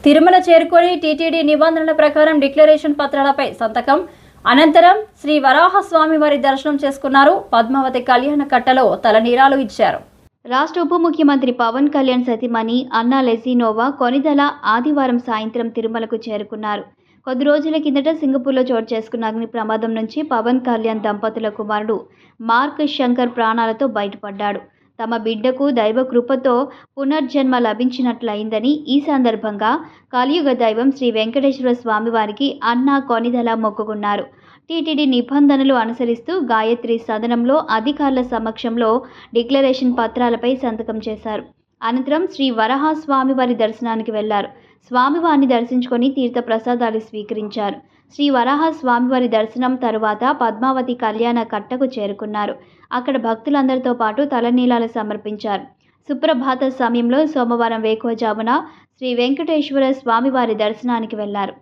తిరుమల చేరుకొని టీటీడీ నిబంధనల ప్రకారం డిక్లరేషన్ పత్రాలపై సంతకం అనంతరం శ్రీ వరాహస్వామి వారి దర్శనం చేసుకున్నారు. పద్మావతి కళ్యాణ కట్టలో తలనీలాలు ఇచ్చారు. రాష్ట్ర ఉప ముఖ్యమంత్రి పవన్ కళ్యాణ్ సతీమణి అన్నా లెసినోవా కొనిదల ఆదివారం సాయంత్రం తిరుమలకు చేరుకున్నారు. కొద్ది రోజుల కిందట సింగపూర్లో చోటు చేసుకున్న అగ్ని ప్రమాదం నుంచి పవన్ కళ్యాణ్ దంపతుల కుమారుడు మార్క్ శంకర్ ప్రాణాలతో బయటపడ్డాడు. తమ బిడ్డకు దైవ కృపతో పునర్జన్మ లభించినట్లయిందని ఈ సందర్భంగా కలియుగ దైవం శ్రీ వెంకటేశ్వర స్వామి వారికి అన్నా కొనిదల మొక్కుకున్నారు. టీటీడీ నిబంధనలు అనుసరిస్తూ గాయత్రి సదనంలో అధికారుల సమక్షంలో డిక్లరేషన్ పత్రాలపై సంతకం చేశారు. అనంతరం శ్రీ వరాహస్వామి వారి దర్శనానికి వెళ్లారు. స్వామివారిని దర్శించుకొని తీర్థ ప్రసాదాలు స్వీకరించారు. శ్రీ వరాహస్వామివారి దర్శనం తరువాత పద్మావతి కళ్యాణ కట్టకు చేరుకున్నారు. అక్కడ భక్తులందరితో పాటు తలనీలాలు సమర్పించారు. సుప్రభాత సమయంలో సోమవారం వేకువజామున శ్రీ వెంకటేశ్వర స్వామివారి దర్శనానికి వెళ్లారు.